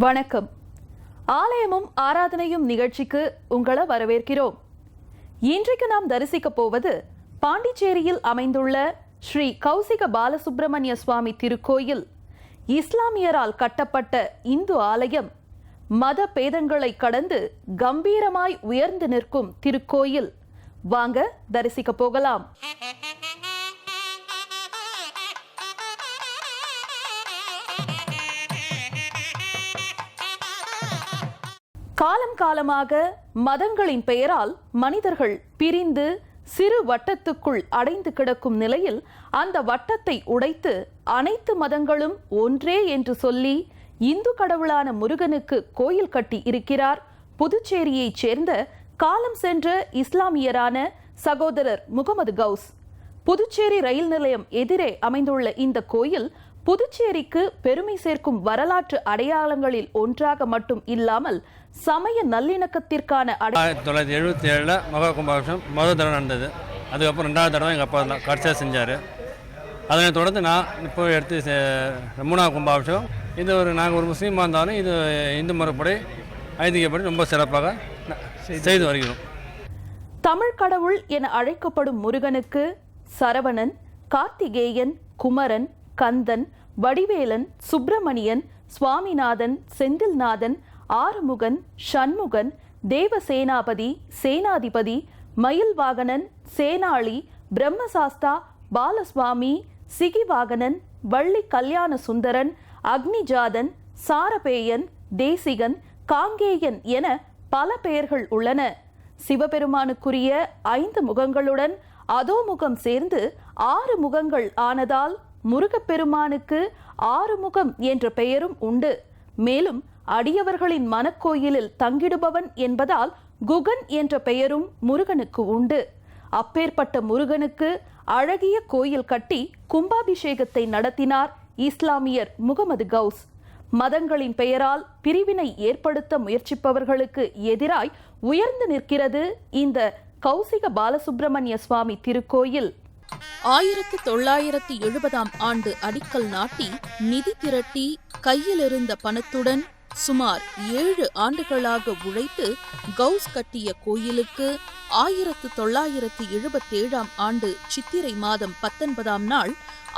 வணக்கம். ஆலயமும் ஆராதனையும் நிகழ்ச்சிக்கு உங்களை வரவேற்கிறோம். இன்றைக்கு நாம் தரிசிக்க போவது பாண்டிச்சேரியில் அமைந்துள்ள ஸ்ரீ கௌசிக பாலசுப்பிரமணிய சுவாமி திருக்கோயில். இஸ்லாமியரால் கட்டப்பட்ட இந்து ஆலயம் மத பேதங்களை கடந்து கம்பீரமாய் உயர்ந்து நிற்கும் திருக்கோயில். வாங்க தரிசிக்க போகலாம். காலம் காலமாக மதங்களின் பெயரால் மனிதர்கள் பிரிந்து சிறு வட்டத்துக்குள் அடைந்து கிடக்கும் நிலையில் அந்த வட்டத்தை உடைத்து அனைத்து மதங்களும் ஒன்றே என்று சொல்லி இந்து கடவுளான முருகனுக்கு கோயில் கட்டி இருக்கிறார் புதுச்சேரியைச் சேர்ந்த காலம் சென்ற இஸ்லாமியரான சகோதரர் முகமது கவுஸ். புதுச்சேரி ரயில் நிலையம் எதிரே அமைந்துள்ள இந்த கோயில் புதுச்சேரிக்கு பெருமை சேர்க்கும் வரலாற்று அடையாளங்களில் ஒன்றாக மட்டும் இல்லாமல் சமய நல்லிணக்கத்திற்கான 1977 மகா கும்பாபிஷேகம் முதல் தடவை நடந்தது. அதுக்கப்புறம் 2வது தடவை எங்கள் அப்பா தான் கடைசியாக செஞ்சார். அதனை தொடர்ந்து நான் இப்போ எடுத்து 3வது கும்பாபிஷேகம். இது நாங்கள் ஒரு முஸ்லீமாக இருந்தாலும் இது இந்து முறைப்படி ஐதீகப்படி ரொம்ப சிறப்பாக செய்து வருகிறோம். தமிழ் கடவுள் என அழைக்கப்படும் முருகனுக்கு சரவணன், கார்த்திகேயன், குமரன், கந்தன், வடிவேலன், சுப்பிரமணியன், சுவாமிநாதன், செந்தில்நாதன், ஆறுமுகன், சண்முகன், தேவசேனாபதி, சேனாதிபதி, மயில்வாகனன், சேனாளி, பிரம்மசாஸ்தா, பாலசுவாமி, சிகிவாகனன், வள்ளி கல்யாண சுந்தரன், அக்னிஜாதன், சாரபேயன், தேசிகன், காங்கேயன் என பல பெயர்கள் உள்ளன. சிவபெருமானுக்குரிய 5 முகங்களுடன் அதோமுகம் சேர்ந்து 6 முகங்கள் ஆனதால் முருகப்பெருமானுக்கு 6 முகம் என்ற பெயரும் உண்டு. மேலும் அடியவர்களின் மனக்கோயிலில் தங்கிடுபவன் என்பதால் குகன் என்ற பெயரும் முருகனுக்கு உண்டு. அப்பேற்பட்ட முருகனுக்கு அழகிய கோயில் கட்டி கும்பாபிஷேகத்தை நடத்தினார் இஸ்லாமியர் முகமது கவுஸ். மதங்களின் பெயரால் பிரிவினை ஏற்படுத்த முயற்சிப்பவர்களுக்கு எதிராய் உயர்ந்து நிற்கிறது இந்த கௌசிக பாலசுப்பிரமணிய சுவாமி திருக்கோயில். 1970ஆம் ஆண்டு அடிக்கல் நாட்டி நிதி திரட்டி கையிலிருந்த பணத்துடன் சுமார் 7 ஆண்டுகளாக உழைத்து கவுஸ் கட்டிய கோயிலுக்கு 1977ஆம் ஆண்டு சித்திரை மாதம் 19ஆம் நாள்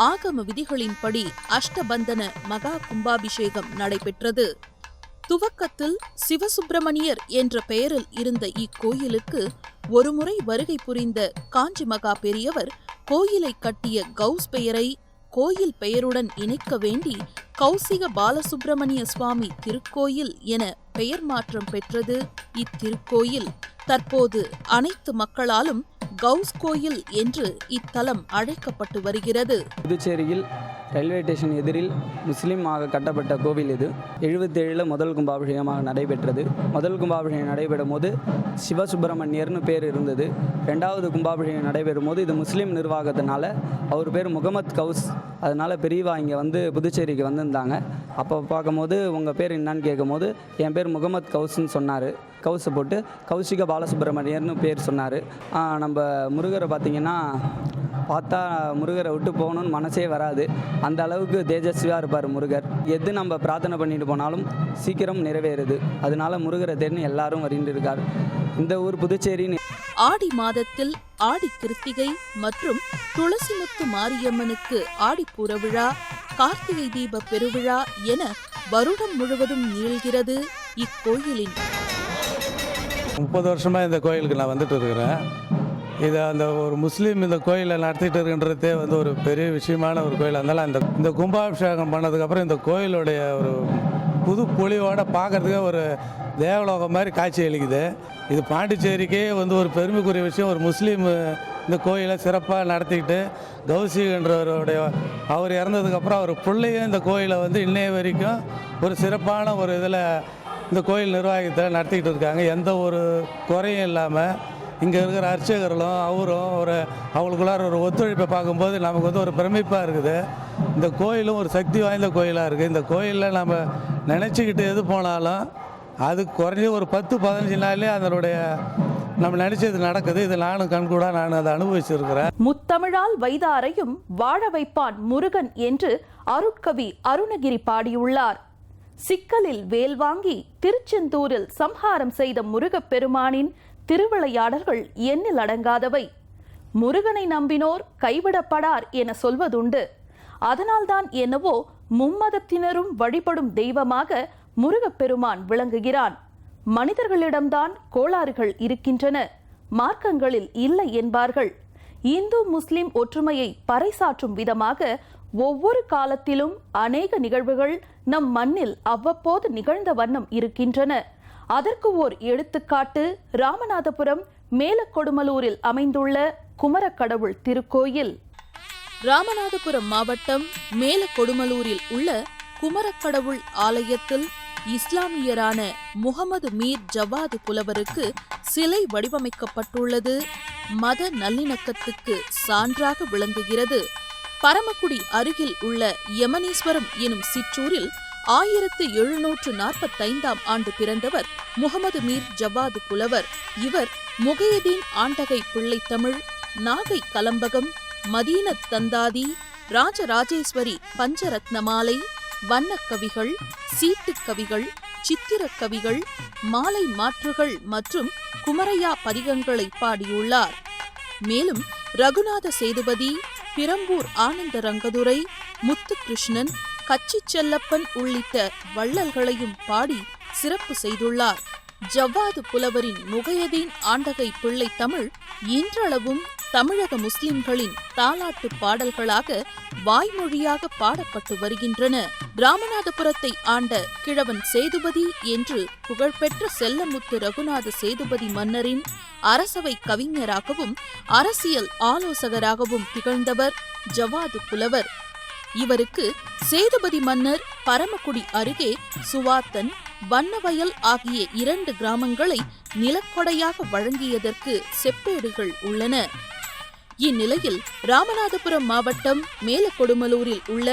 ஆகம விதிகளின்படி அஷ்டபந்தன மகா கும்பாபிஷேகம் நடைபெற்றது. துவக்கத்தில் சிவசுப்பிரமணியர் என்ற பெயரில் இருந்த இக்கோயிலுக்கு ஒருமுறை வருகை புரிந்த காஞ்சி மகா பெரியவர் கோயிலை கட்டிய கவுஸ் பெயரை கோயில் பெயருடன் இணைக்க வேண்டி கௌசிக பாலசுப்பிரமணிய சுவாமி திருக்கோயில் என பெயர் மாற்றம் பெற்றது இத்திருக்கோயில். தற்போது அனைத்து மக்களாலும் கவுஸ் கோயில் என்று இத்தலம் அழைக்கப்பட்டு வருகிறது. புதுச்சேரியில் ரயில்வே ஸ்டேஷன் எதிரில் முஸ்லீமாக கட்டப்பட்ட கோவில் இது. 77 முதல் கும்பாபிஷேகமாக நடைபெற்றது. முதல் கும்பாபிஷேகம் நடைபெறும் போது சிவசுப்பிரமணியர்னு பேர் இருந்தது. 2வது கும்பாபிஷேகம் நடைபெறும் போது இது முஸ்லீம் நிர்வாகத்தினால அவர் பேர் முகமது கவுஸ். அதனால் பெரியவா இங்கே புதுச்சேரிக்கு வந்திருந்தாங்க. அப்போ பார்க்கும்போது உங்கள் பேர் என்னான்னு கேட்கும்போது என் பேர் முகமது கவுஸ்ன்னு சொன்னார். கவுஸை போட்டு கௌசிக பாலசுப்பிரமணியர்னு பேர் சொன்னார். நம்ம முருகரை பார்த்திங்கன்னா பார்த்தா முருகரை விட்டு போகணுன்னு மனசே வராது. அந்த அளவுக்கு தேஜஸ்வியாக இருப்பார் முருகர். எது நம்ம பிரார்த்தனை பண்ணிட்டு போனாலும் சீக்கிரம் நிறைவேறுது. அதனால முருகரை தேர்னு எல்லாரும் வருகிட்டு இருக்கார். இந்த ஊர் புதுச்சேரி. ஆடி மாதத்தில் ஆடி கிருத்திகை மற்றும் துளசிமுத்து மாரியம்மனுக்கு ஆடிப்பூர விழா, கார்த்திகை தீப பெருவிழா என வருடம் முழுவதும் நீள்கிறது இக்கோயிலின். 30 வருஷமாக இந்த கோயிலுக்கு நான் வந்துட்டு இருக்கிறேன். இது அந்த ஒரு முஸ்லீம் இந்த கோயிலை நடத்திட்டு இருக்கின்றதே ஒரு பெரிய விஷயமான ஒரு கோயில். அதனால் இந்த கும்பாபிஷேகம் பண்ணதுக்கப்புறம் இந்த கோயிலுடைய ஒரு புது பொலிவோடு பார்க்குறதுக்கே ஒரு தேவலோகம் மாதிரி காட்சி அளிக்குது. இது பாண்டிச்சேரிக்கே ஒரு பெருமைக்குரிய விஷயம். ஒரு முஸ்லீம் இந்த கோயிலை சிறப்பாக நடத்திக்கிட்டு கௌசிகன்றவருடைய அவர் இறந்ததுக்கப்புறம் அவர் பிள்ளையும் இந்த கோயிலை இன்னைய வரைக்கும் ஒரு சிறப்பான ஒரு இதில் இந்த கோயில் நிர்வாகத்தை நடத்திக்கிட்டு இருக்காங்க. எந்த ஒரு குறையும் இல்லாமல் இங்கே இருக்கிற அர்ச்சகர்களும் அவரும் அவங்களுக்குள்ளார ஒரு ஒத்துழைப்பை பார்க்கும்போது நமக்கு ஒரு பிரமிப்பாக இருக்குது. இந்த கோயிலும் ஒரு சக்தி வாய்ந்த கோயிலாக இருக்குது. இந்த கோயிலில் நம்ம நினச்சிக்கிட்டு எது போனாலும் அது குறைஞ்சி ஒரு 10-15 நாள்லேயே அதனுடைய நம்ம நினைச்சது நடக்குது. இது நானும் கண்கூட நான் அதை அனுபவிச்சிருக்கிறேன். முத்தமிழால் வைதாரையும் வாழ வைப்பான் முருகன் என்று அருட்கவி அருணகிரி பாடியுள்ளார். சிக்கலில் வேல் வாங்கி திருச்செந்தூரில் சம்ஹாரம் செய்த முருகப்பெருமானின் திருவிளையாடல்கள் எண்ணில் அடங்காதவை. முருகனை நம்பினோர் கைவிடப்படார் என சொல்வதுண்டு. அதனால்தான் என்னவோ மும்மதத்தினரும் வழிபடும் தெய்வமாக முருகப்பெருமான் விளங்குகிறான். மனிதர்களிடம்தான் கோளாறுகள் இருக்கின்றன, மார்க்கங்களில் இல்லை என்பார்கள். இந்து முஸ்லிம் ஒற்றுமையை பறைசாற்றும் விதமாக ஒவ்வொரு காலத்திலும் அநேக நிகழ்வுகள் நம் மண்ணில் அவ்வப்போது நிகழ்ந்த வண்ணம் இருக்கின்றன. அதற்கு ஓர் எடுத்துக்காட்டு ராமநாதபுரம் மேலக்கொடுமலூரில் அமைந்துள்ள குமரக்கடவுள் திருக்கோயில். ராமநாதபுரம் மாவட்டம் மேலக்கொடுமலூரில் உள்ள குமரக்கடவுள் ஆலயத்தில் இஸ்லாமியரான முகமது மீர் ஜவாது புலவருக்கு சிலை வடிவமைக்கப்பட்டுள்ளது மத நல்லிணக்கத்துக்கு சான்றாக விளங்குகிறது. பரமக்குடி அருகில் உள்ள யமனீஸ்வரம் எனும் சிற்றூரில் 1745 ஆண்டு பிறந்தவர் முகமது மீர் ஜவாது புலவர். இவர் முகையதீன் ஆண்டகை பிள்ளைத்தமிழ், நாகை கலம்பகம், மதீனத் தந்தாதி, ராஜராஜேஸ்வரி பஞ்சரத்னமாலை, வண்ணக்கவிகள், சீட்டுக்கவிகள், சித்திரக்கவிகள், மாலை மாற்றுகள் மற்றும் குமரையா பதிகங்களை பாடியுள்ளார். மேலும் ரகுநாத சேதுபதி, பிரம்பூர் ஆனந்த ரங்கதுரை, முத்துகிருஷ்ணன், கச்சி செல்லப்பன் உள்ளிட்ட வள்ளல்களையும் பாடி சிறப்பு செய்துள்ளார். ஜவ்வாது புலவரின் முகையதீன் ஆண்டகை பிள்ளை தமிழ் இன்றளவும் தமிழக முஸ்லிம்களின் தாலாட்டு பாடல்களாக வாய்மொழியாக பாடப்பட்டு வருகின்றன. ராமநாதபுரத்தை ஆண்ட கிழவன் சேதுபதி என்று புகழ்பெற்ற செல்லமுத்து ரகுநாத சேதுபதி மன்னரின் அரசவை கவிஞராகவும் அரசியல் ஆலோசகராகவும் திகழ்ந்தவர் ஜவாது புலவர். இவருக்கு சேதுபதி மன்னர் பரமக்குடி அருகே சுவாத்தன், வண்ணவயல் ஆகிய 2 கிராமங்களை நிலக்கொடையாக வழங்கியதற்கு செப்பேடுகள் உள்ளன. இந்நிலையில் ராமநாதபுரம் மாவட்டம் மேலக்கொடுமலூரில் உள்ள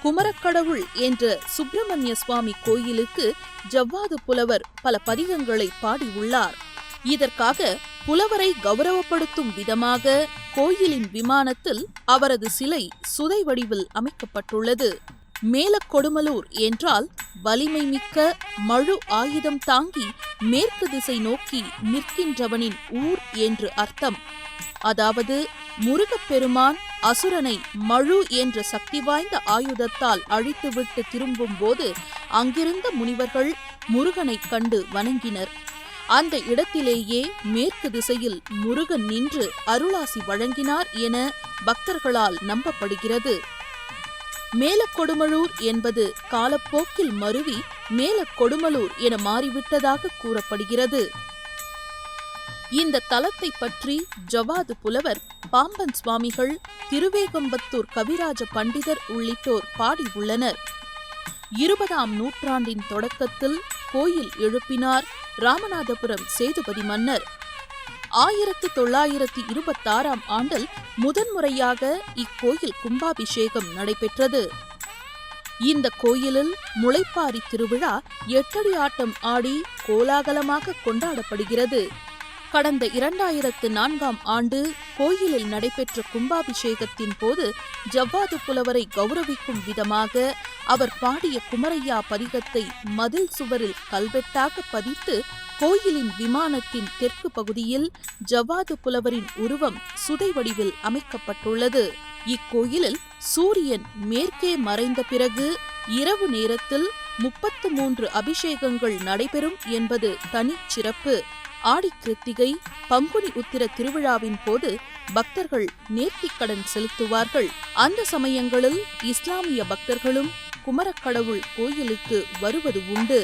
குமரக்கடவுள் என்ற சுப்பிரமணிய சுவாமி கோயிலுக்கு ஜவ்வாது புலவர் பல பதிகங்களை பாடியுள்ளார். இதற்காக புலவரை கௌரவப்படுத்தும் விதமாக கோயிலின் விமானத்தில் அவரது சிலை சுதை வடிவில் அமைக்கப்பட்டுள்ளது. மேலக்கொடுமலூர் என்றால் வலிமை மிக்க மழு ஆயுதம் தாங்கி மேற்கு திசை நோக்கி நிற்கின்றவனின் ஊர் என்று அர்த்தம். அதாவது முருகப்பெருமான் அசுரனை மழு என்ற சக்தி வாய்ந்த ஆயுதத்தால் அழித்துவிட்டு திரும்பும் போது அங்கிருந்த முனிவர்கள் முருகனை கண்டு வணங்கினர். அந்த இடத்திலேயே மேற்கு திசையில் முருகன் நின்று அருளாசி வழங்கினார் என பக்தர்களால் நம்பப்படுகிறது. மேலக்கொடுமலூர் என்பது காலப்போக்கில் மருவி மேலக்கொடுமலூர் என மாறிவிட்டதாக கூறப்படுகிறது. இந்த தலத்தை பற்றி ஜவாது புலவர், பாம்பன் சுவாமிகள், திருவேகம்பத்தூர் கவிராஜ பண்டிதர் உள்ளிட்டோர் பாடியுள்ளனர். 20ஆம் நூற்றாண்டின் தொடக்கத்தில் கோயில் எழுப்பினார் ராமநாதபுரம் சேதுபதி மன்னர். 1926ஆம் ஆண்டில் முதன்முறையாக இக்கோயில் கும்பாபிஷேகம் நடைபெற்றது. இந்த கோயிலில் முளைப்பாரி திருவிழா 8 அடி ஆட்டம் ஆடி கோலாகலமாக கொண்டாடப்படுகிறது. கடந்த 2004ஆம் ஆண்டு கோயிலில் நடைபெற்ற கும்பாபிஷேகத்தின் போது ஜவ்வாது புலவரை கௌரவிக்கும் விதமாக அவர் பாடிய குமரையா பதிகத்தை மதில் சுவரில் கல்வெட்டாக பதித்து கோயிலின் விமானத்தின் தெற்கு பகுதியில் ஜவ்வாது புலவரின் உருவம் சுதை வடிவில் அமைக்கப்பட்டுள்ளது. இக்கோயிலில் சூரியன் மேற்கே மறைந்த பிறகு இரவு நேரத்தில் 33 அபிஷேகங்கள் நடைபெறும் என்பது தனிச்சிறப்பு. ஆடி கிருத்திகை, பங்குனி உத்திர திருவிழாவின் போது பக்தர்கள் நேர்த்திக்கடன் செலுத்துவார்கள். அந்த சமயங்களில் இஸ்லாமிய பக்தர்களும் குமரக்கடவுள் கோயிலுக்கு வருவது உண்டு.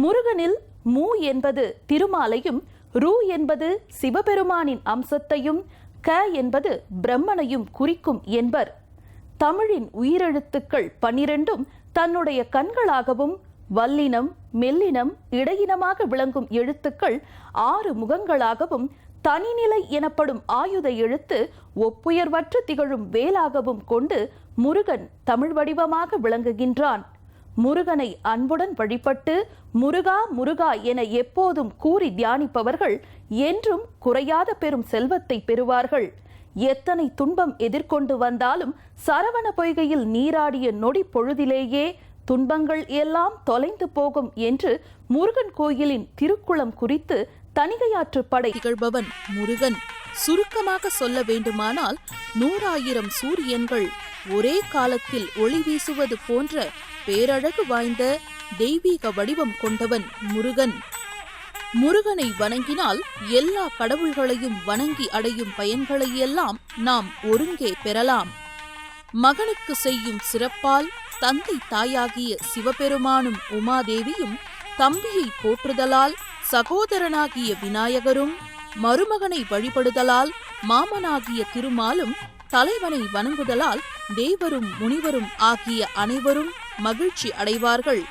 முருகனில் மூ என்பது திருமாலையும், ரூ என்பது சிவபெருமானின் அம்சத்தையும், க என்பது பிரம்மனையும் குறிக்கும் என்பர். தமிழின் உயிரெழுத்துக்கள் 12ம் தன்னுடைய கண்களாகவும், வல்லினம், மெல்லினம், இடையினமாக விளங்கும் எழுத்துக்கள் 6 முகங்களாகவும், தனிநிலை எனப்படும் ஆயுத எழுத்து ஒப்புயர்வற்று திகழும் வேலாகவும் கொண்டு முருகன் தமிழ் வடிவமாக விளங்குகின்றான். முருகனை அன்புடன் வழிபட்டு முருகா முருகா என எப்போதும் கூறி தியானிப்பவர்கள் என்றும் குறையாத பெரும் செல்வத்தை பெறுவார்கள். எத்தனை துன்பம் எதிர்கொண்டு வந்தாலும் சரவண பொய்கையில் நீராடிய நொடி பொழுதிலேயே துன்பங்கள் எல்லாம் தொலைந்து போகும் என்று முருகன் கோயிலின் திருக்குளம் குறித்து தணிகையாற்று படை திகழ்பவன் முருகன். சுருக்கமாக சொல்ல வேண்டுமானால் 100,000 சூரியன்கள் ஒரே காலத்தில் ஒளி வீசுவது போன்ற பேரழகு வாய்ந்த தெய்வீக வடிவம் கொண்டவன் முருகன். முருகனை வணங்கினால் எல்லா கடவுள்களையும் வணங்கி அடையும் பயன்களையெல்லாம் நாம் ஒருங்கே பெறலாம். மகனுக்கு செய்யும் சிறப்பால் தந்தை தாயாகிய சிவபெருமானும் உமாதேவியும், தம்பியை போற்றுதலால் சகோதரனாகிய விநாயகரும், மருமகனை வழிபடுதலால் மாமனாகிய திருமாலும், தலைவனை வணங்குதலால் தேவரும் முனிவரும் ஆகிய அனைவரும் மகிழ்ச்சி அடைவார்கள்.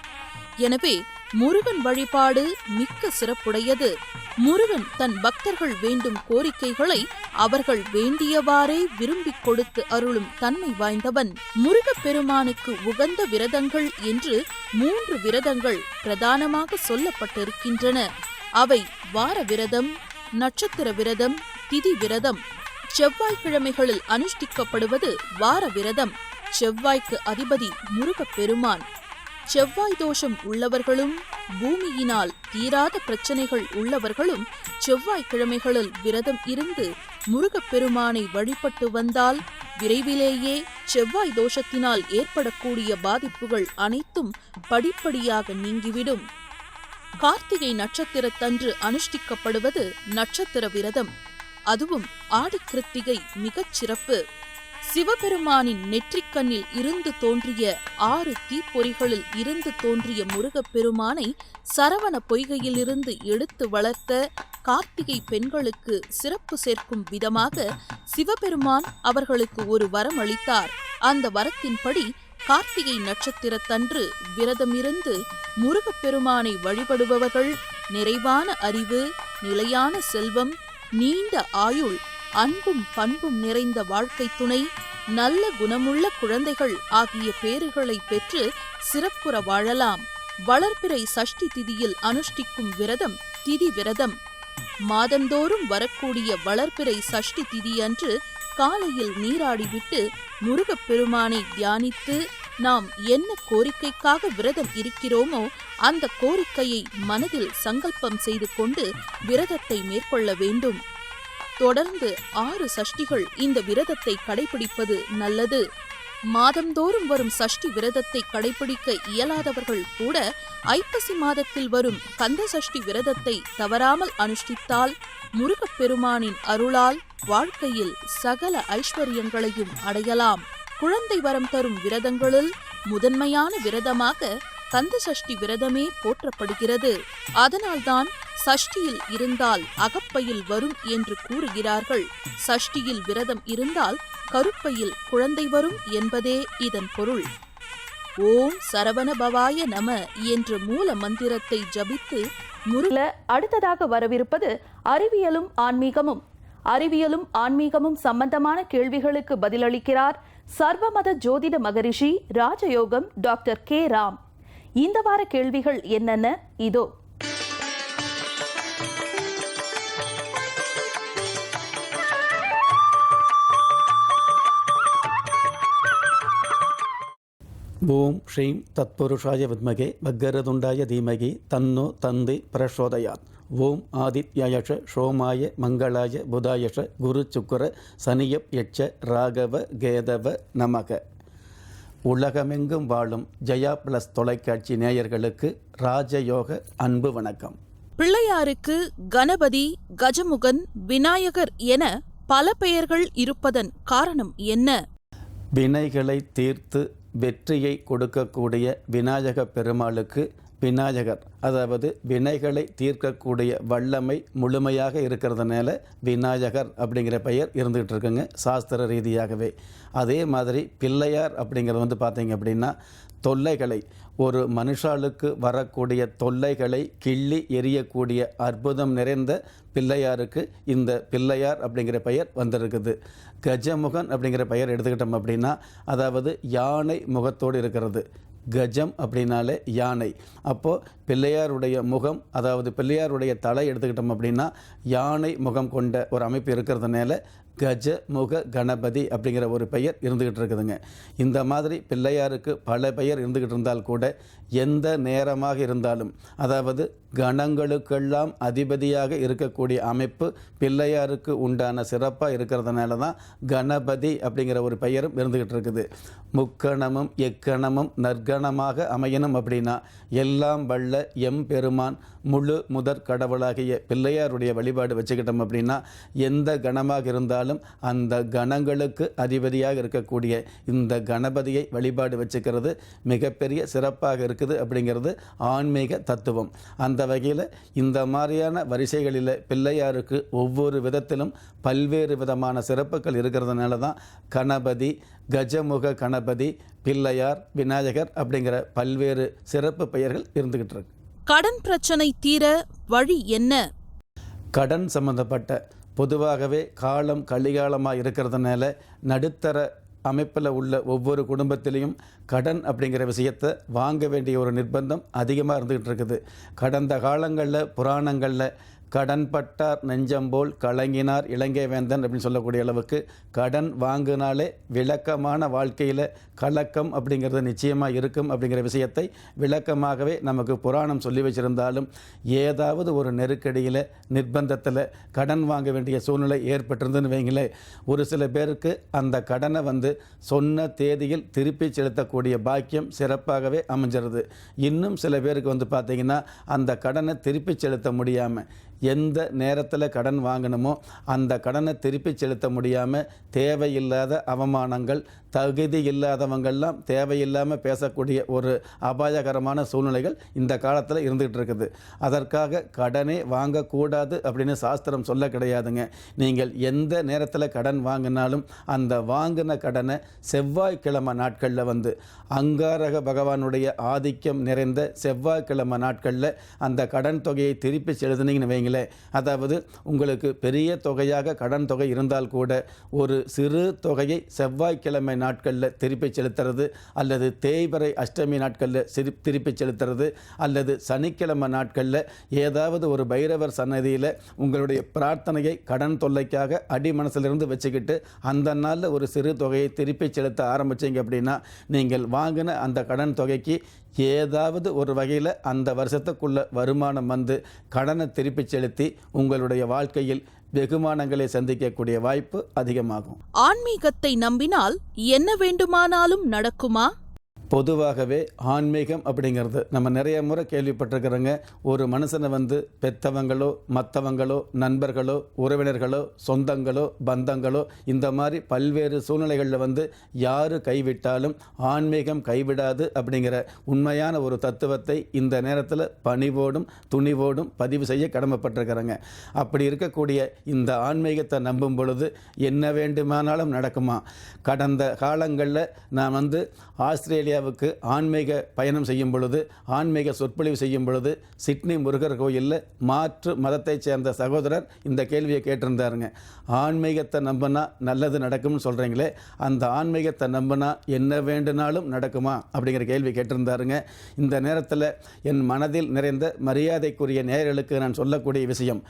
எனவே முருகன் வழிபாடு மிக்க சிறப்புடையது. முருகன் தன் பக்தர்கள் வேண்டும் கோரிக்கைகளை அவர்கள் வேண்டியவாறே விரும்பிக் கொடுத்து அருளும் தன்மை வாய்ந்தவன். முருகப்பெருமானுக்கு உகந்த விரதங்கள் என்று 3 விரதங்கள் பிரதானமாக சொல்லப்பட்டிருக்கின்றன. அவை வார விரதம், நட்சத்திர விரதம், திதி விரதம். செவ்வாய்க்கிழமைகளில் அனுஷ்டிக்கப்படுவது வார விரதம். செவ்வாய்க்கு அதிபதி முருகப்பெருமான். செவ்வாய் தோஷம் உள்ளவர்களும் பூமியினால் தீராத பிரச்சனைகள் உள்ளவர்களும் செவ்வாய்க்கிழமைகளில் விரதம் இருந்து முருகப்பெருமானை வழிபட்டு வந்தால் விரைவிலேயே செவ்வாய் தோஷத்தினால் ஏற்படக்கூடிய பாதிப்புகள் அனைத்தும் படிப்படியாக நீங்கிவிடும். கார்த்திகை நட்சத்திரத்தன்று அனுஷ்டிக்கப்படுவது நட்சத்திர விரதம். அதுவும் ஆடி கிருத்திகை மிகச் சிறப்பு. சிவபெருமானின் நெற்றிக்கண்ணில் இருந்து தோன்றிய 6 தீப்பொறிகளில் இருந்து தோன்றிய முருகப்பெருமானை சரவண பொய்கையிலிருந்து எடுத்து வளர்த்த கார்த்திகை பெண்களுக்கு சிறப்பு சேர்க்கும் விதமாக சிவபெருமான் அவர்களுக்கு ஒரு வரம் அளித்தார். அந்த வரத்தின்படி கார்த்திகை நட்சத்திரத்தன்று விரதமிருந்து முருகப்பெருமானை வழிபடுபவர்கள் நிறைவான அறிவு, நிலையான செல்வம், நீண்ட ஆயுள், அன்பும் பண்பும் நிறைந்த வாழ்க்கை துணை, நல்ல குணமுள்ள குழந்தைகள் ஆகிய பேறுகளை பெற்று சிறப்புற வாழலாம். வளர்பிறை சஷ்டி திதியில் அனுஷ்டிக்கும் விரதம் திதி விரதம். மாதந்தோறும் வரக்கூடிய வளர்பிறை சஷ்டி திதியன்று காலையில் நீராடிவிட்டு முருகப்பெருமானை தியானித்து நாம் என்ன கோரிக்கைக்காக விரதம் இருக்கிறோமோ அந்த கோரிக்கையை மனதில் சங்கல்பம் செய்து கொண்டு விரதத்தை மேற்கொள்ள வேண்டும். தொடர்ந்து 6 சஷ்டிகள் இந்த விரதத்தை கடைபிடிப்பது நல்லது. மாதந்தோறும் வரும் சஷ்டி விரதத்தை கடைபிடிக்க இயலாதவர்கள் கூட ஐப்பசி மாதத்தில் வரும் கந்த சஷ்டி விரதத்தை தவறாமல் அனுஷ்டித்தால் முருகப்பெருமானின் அருளால் வாழ்க்கையில் சகல ஐஸ்வர்யங்களையும் அடையலாம். குழந்தை வரம் தரும் விரதங்களில் முதன்மையான விரதமாக கந்த சஷ்டி விரதமே போற்றப்படுகிறது. அதனால்தான் சஷ்டியில் இருந்தால் அகப்பையில் வரும் என்று கூறுகிறார்கள். சஷ்டியில் விரதம் இருந்தால் கருப்பையில் குழந்தை வரும் என்பதே இதன் பொருள். ஓம் சரவண பவாய நம என்ற மூல மந்திரத்தை ஜபித்து அடுத்ததாக வரவிருப்பது அறிவியலும் ஆன்மீகமும். அறிவியலும் ஆன்மீகமும் சம்பந்தமான கேள்விகளுக்கு பதிலளிக்கிறார் சர்வமத ஜோதிட மகரிஷி ராஜயோகம் டாக்டர் கே ராம். இந்த வார கேள்விகள் என்னென்ன இதோ. ஓம் ஸ்ரீம் தத்புருஷாய வித்மகே வக்கரதுண்டாய தீமகி தன்னோ தந்தி பிரசோதயாத். ஓம் ஆதித்யாயஷ சோமாய மங்களாய புதாயஷ குரு சுக்கர சனியப் யட்ச ராகவ கேதவ நமக. உலகமெங்கும் வாழும் ஜெயா பிளஸ் தொலைக்காட்சி நேயர்களுக்கு ராஜயோக அன்பு வணக்கம். பிள்ளையாருக்கு கணபதி, கஜமுகன், விநாயகர் என பல பெயர்கள் இருப்பதன் காரணம் என்ன? வினைகளை தீர்த்து வெற்றியை கொடுக்கக்கூடிய விநாயக பெருமாளுக்கு விநாயகர், அதாவது வினைகளை தீர்க்கக்கூடிய வல்லமை முழுமையாக இருக்கிறதுனால விநாயகர் அப்படிங்கிற பெயர் இருந்துகிட்டு இருக்குங்க சாஸ்திர ரீதியாகவே. அதே மாதிரி பிள்ளையார் அப்படிங்கிறது பார்த்தீங்க அப்படின்னா தொல்லைகளை, ஒரு மனுஷாளுக்கு வரக்கூடிய தொல்லைகளை கிள்ளி எரியக்கூடிய அற்புதம் நிறைந்த பிள்ளையாருக்கு இந்த பிள்ளையார் அப்படிங்கிற பெயர் வந்திருக்குது. கஜமுகன் அப்படிங்கிற பெயர் எடுத்துக்கிட்டோம் அப்படின்னா அதாவது யானை முகத்தோடு இருக்கிறது. கஜம் அப்படின்னாலே யானை. அப்போது பிள்ளையாருடைய முகம், அதாவது பிள்ளையாருடைய தலை எடுத்துக்கிட்டோம் அப்படின்னா யானை முகம் கொண்ட ஒரு அமைப்பு இருக்கிறதுனால கஜமுக கணபதி அப்படிங்கிற ஒரு பெயர் இருந்துக்கிட்டு இருக்குதுங்க. இந்த மாதிரி பிள்ளையாருக்கு பல பெயர் இருந்துக்கிட்டு இருந்தால் கூட எந்த நேரமாக இருந்தாலும், அதாவது கணங்களுக்கெல்லாம் அதிபதியாக இருக்கக்கூடிய அமைப்பு பிள்ளையாருக்கு உண்டான சிறப்பாக இருக்கிறதுனால தான் கணபதி அப்படிங்கிற ஒரு பெயரும் இருந்துக்கிட்டு இருக்குது. முக்கணமும் எக்கணமும் நற்கணமாக அமையணும் அப்படின்னா எல்லாம் வல்ல எம்பெருமான் முழு முதற் கடவுளாகிய பிள்ளையாருடைய வழிபாடு வச்சுக்கிட்டோம் அப்படின்னா எந்த கணமாக இருந்தாலும் அந்த கணங்களுக்கு அதிபதியாக இருக்கக்கூடிய இந்த கணபதியை வழிபாடு வச்சுக்கிறது மிகப்பெரிய சிறப்பாக இருக்குது அப்படிங்கிறது ஆன்மீக தத்துவம். அந்த வகையில் இந்த மாதிரியான வரிசைகளில் பிள்ளையாருக்கு ஒவ்வொரு விதத்திலும் பல்வேறு விதமான சிறப்புகள் இருக்கிறதுனால தான் கணபதி, கஜமுக கணபதி, பிள்ளையார், விநாயகர் அப்படிங்கிற பல்வேறு சிறப்பு பெயர்கள் இருந்துகிட்டு இருக்கு. கடன் பிரச்சனை தீர வழி என்ன? கடன் சம்பந்தப்பட்ட பொதுவாகவே காலம் கலிகாலமாக இருக்கிறதுனால நடுத்தர அமைப்பில் உள்ள ஒவ்வொரு குடும்பத்திலையும் கடன் அப்படிங்கிற விஷயத்தை வாங்க வேண்டிய ஒரு நிர்பந்தம் அதிகமாக இருந்துகிட்டு இருக்குது. கடந்த காலங்களில் புராணங்களில் கடன் பட்டார் நெஞ்சம்போல் கலங்கினார் இலங்கை வேந்தன் அப்படின்னு சொல்லக்கூடிய அளவுக்கு கடன் வாங்கினாலே விளக்கமான வாழ்க்கையில் கலக்கம் அப்படிங்கிறது நிச்சயமாக இருக்கும் அப்படிங்கிற விஷயத்தை விளக்கமாகவே நமக்கு புராணம் சொல்லி வச்சிருந்தாலும் ஏதாவது ஒரு நெருக்கடியில் நிர்பந்தத்தில் கடன் வாங்க வேண்டிய சூழ்நிலை ஏற்பட்டிருந்துன்னு வைங்களே, ஒரு சில பேருக்கு அந்த கடனை சொன்ன தேதியில் திருப்பி செலுத்தக்கூடிய பாக்கியம் சிறப்பாகவே அமைஞ்சிருது. இன்னும் சில பேருக்கு பார்த்திங்கன்னா அந்த கடனை திருப்பி செலுத்த முடியாமல் எந்த நேரத்தில் கடன் வாங்கணுமோ அந்த கடனை திருப்பி செலுத்த முடியாமல் தேவையில்லாத அவமானங்கள், தகுதி இல்லாதவங்கள்லாம் தேவையில்லாமல் பேசக்கூடிய ஒரு அபாயகரமான சூழ்நிலைகள் இந்த காலத்தில் இருந்துகிட்டு இருக்குது. அதற்காக கடனே வாங்கக்கூடாது அப்படின்னு சாஸ்திரம் சொல்ல கிடையாதுங்க. நீங்கள் எந்த நேரத்தில் கடன் வாங்கினாலும் அந்த வாங்கின கடனை செவ்வாய்க்கிழமை நாட்களில் அங்காரக பகவானுடைய ஆதிக்கம் நிறைந்த செவ்வாய்க்கிழமை நாட்களில் அந்த கடன் தொகையை திருப்பி செலுத்தினீங்கன்னு வைங்களேன், அதாவது உங்களுக்கு பெரிய தொகையாக கடன் தொகை இருந்தால் கூட ஒரு சிறு தொகையை செவ்வாய்க்கிழமை நாட்களில் திருப்பி செலுத்துறது, அல்லது தேய்பிறை அஷ்டமி நாட்களில் திருப்பி செலுத்துறது, அல்லது சனிக்கிழமை நாட்களில் ஏதாவது ஒரு பைரவர் சன்னதியில் உங்களுடைய பிரார்த்தனையை கடன் தொல்லைக்காக அடி மனசிலிருந்து வச்சுக்கிட்டு அந்த நாளில் ஒரு சிறு தொகையை திருப்பி செலுத்த ஆரம்பிச்சிங்க அப்படின்னா நீங்கள் வாங்கின அந்த கடன் தொகைக்கு ஏதாவது ஒரு வகையில் அந்த வருஷத்துக்குள்ள வருமானம் கடனை திருப்பி செலுத்தி உங்களுடைய வாழ்க்கையில் வெகுமானங்களை சந்திக்கக்கூடிய வாய்ப்பு அதிகமாகும். ஆன்மீகத்தை நம்பினால் என்ன வேண்டுமானாலும் நடக்குமா? பொதுவாகவே ஆன்மீகம் அப்படிங்கிறது நம்ம நிறைய முறை கேள்விப்பட்டிருக்கிறோங்க. ஒரு மனுஷனை பெத்தவங்களோ மற்றவங்களோ நண்பர்களோ உறவினர்களோ சொந்தங்களோ பந்தங்களோ இந்த மாதிரி பல்வேறு சூழ்நிலைகளில் யார் கைவிட்டாலும் ஆன்மீகம் கைவிடாது அப்படிங்கிற உண்மையான ஒரு தத்துவத்தை இந்த நேரத்தில் பணிவோடும் துணிவோடும் பதிவு செய்ய கடமைப்பட்டிருக்கிறேங்க. அப்படி இருக்கக்கூடிய இந்த ஆன்மீகத்தை நம்பும் பொழுது என்ன வேண்டுமானாலும் நடக்குமா? கடந்த காலங்களில் நான் ஆஸ்திரேலியாவுக்கு ஆன்மீக பயணம் செய்யும் பொழுது, ஆன்மீக சொற்பொழிவு செய்யும் பொழுது சிட்னி முருகர் கோயிலில் மாற்று மதத்தைச் சேர்ந்த சகோதரர் இந்த கேள்வியை கேட்டிருந்தாருங்க. ஆன்மீகத்தை நம்பினா நல்லது நடக்கும்னு சொல்கிறீங்களே, அந்த ஆன்மீகத்தை நம்பினா என்ன வேண்டுனாலும் நடக்குமா அப்படிங்கிற கேள்வி கேட்டிருந்தாருங்க. இந்த நேரத்தில் என் மனதில் நிறைந்த மரியாதைக்குரிய நேயர்களுக்கு நான் சொல்லக்கூடிய விஷயம்,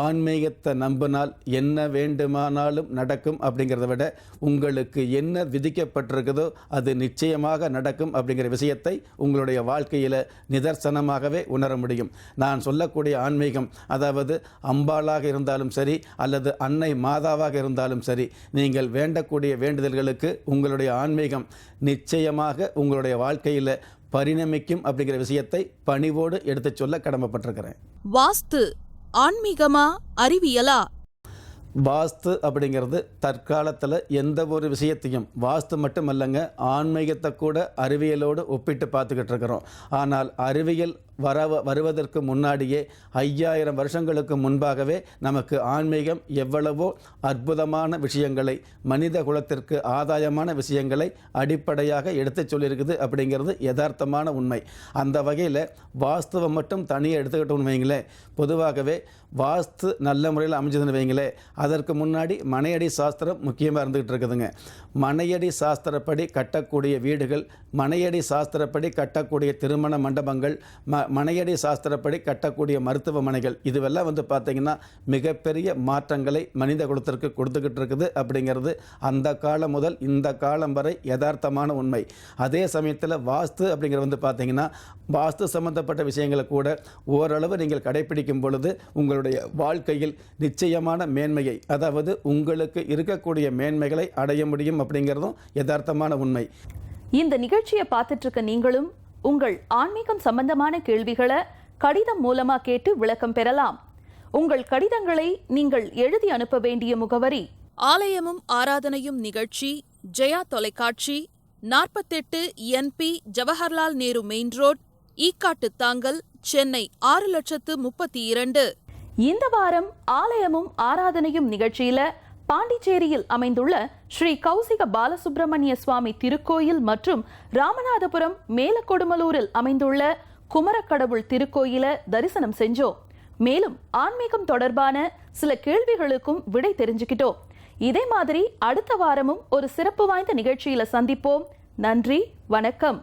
ஆன்மீகத்தை நம்பினால் என்ன வேண்டுமானாலும் நடக்கும் அப்படிங்கிறத விட உங்களுக்கு என்ன விதிக்கப்பட்டிருக்குதோ அது நிச்சயமாக நடக்கும் அப்படிங்கிற விஷயத்தை உங்களுடைய வாழ்க்கையில் நிதர்சனமாகவே உணர முடியும். நான் சொல்லக்கூடிய ஆன்மீகம், அதாவது அம்பாளாக இருந்தாலும் சரி அல்லது அன்னை மாதாவாக இருந்தாலும் சரி, நீங்கள் வேண்டக்கூடிய வேண்டுதல்களுக்கு உங்களுடைய ஆன்மீகம் நிச்சயமாக உங்களுடைய வாழ்க்கையில் பரிணமிக்கும் அப்படிங்கிற விஷயத்தை பணிவோடு எடுத்துச் சொல்ல கடமைப்பட்டிருக்கிறேன். வாஸ்து ஆன்மீகமா அறிவியலா? வாஸ்து அப்படிங்கிறது தற்காலத்தில் எந்த ஒரு விஷயத்தையும், வாஸ்து மட்டுமல்லங்க, ஆன்மீகத்தை கூட அறிவியலோடு ஒப்பிட்டு பார்த்துக்கிட்டு இருக்கிறோம். ஆனால் அறிவியல் வருவதற்கு முன்னாடியே 5000 வருஷங்களுக்கு முன்பாகவே நமக்கு ஆன்மீகம் எவ்வளவோ அற்புதமான விஷயங்களை, மனித குலத்திற்கு ஆதாயமான விஷயங்களை அடிப்படையாக எடுத்துச் சொல்லியிருக்குது அப்படிங்கிறது யதார்த்தமான உண்மை. அந்த வகையில் வாஸ்துவை மட்டும் தனியாக எடுத்துக்கிட்டோம்னு வைங்களேன், பொதுவாகவே வாஸ்து நல்ல முறையில் அமைஞ்சதுன்னு வைங்களேன், அதற்கு முன்னாடி மனையடி சாஸ்திரம் முக்கியமாக இருந்துகிட்டு இருக்குதுங்க. மனையடி சாஸ்திரப்படி கட்டக்கூடிய வீடுகள், மனையடி சாஸ்திரப்படி கட்டக்கூடிய திருமண மண்டபங்கள், மனையடி சாஸ்திரப்படி கட்டக்கூடிய மருத்துவமனைகள் இதுவெல்லாம் வந்து பார்த்திங்கன்னா மிகப்பெரிய மாற்றங்களை மனித குலத்திற்கு கொடுத்துக்கிட்டு இருக்குது அப்படிங்கிறது அந்த காலம் முதல் இந்த காலம் வரை யதார்த்தமான உண்மை. அதே சமயத்தில் வாஸ்து அப்படிங்கிறது வந்து பார்த்திங்கன்னா வாஸ்து சம்பந்தப்பட்ட விஷயங்களை கூட ஓரளவு நீங்கள் கடைபிடிக்கும் பொழுது உங்களுடைய வாழ்க்கையில் நிச்சயமான மேன்மையை, அதாவது உங்களுக்கு இருக்கக்கூடிய மேன்மைகளை அடைய முடியும் அப்படிங்கிறதும் யதார்த்தமான உண்மை. இந்த நிகழ்ச்சியை பார்த்துட்டு இருக்க நீங்களும் உங்கள் ஆன்மீகம் சம்பந்தமான கேள்விகளை கடிதம் மூலமா கேட்டு விளக்கம் பெறலாம். உங்கள் கடிதங்களை நீங்கள் எழுதி அனுப்ப வேண்டிய முகவரி: ஆலயமும் ஆராதனையும் நிகழ்ச்சி, ஜெயா தொலைக்காட்சி, 48 NP Jawaharlal Nehru main road, Ekkatuthangal, Chennai 6,32,000. இந்த வாரம் ஆலயமும் ஆராதனையும் நிகழ்ச்சியில பாண்டிச்சேரியில் அமைந்துள்ள ஸ்ரீ கௌசிக பாலசுப்பிரமணிய சுவாமி திருக்கோயில் மற்றும் ராமநாதபுரம் மேலக்கொடுமலூரில் அமைந்துள்ள குமரக்கடவுள் திருக்கோயிலை தரிசனம் செஞ்சோம். மேலும் ஆன்மீகம் தொடர்பான சில கேள்விகளுக்கும் விடை தெரிஞ்சுக்கிட்டோம். இதே மாதிரி அடுத்த வாரமும் ஒரு சிறப்பு வாய்ந்த நிகழ்ச்சியில சந்திப்போம். நன்றி, வணக்கம்.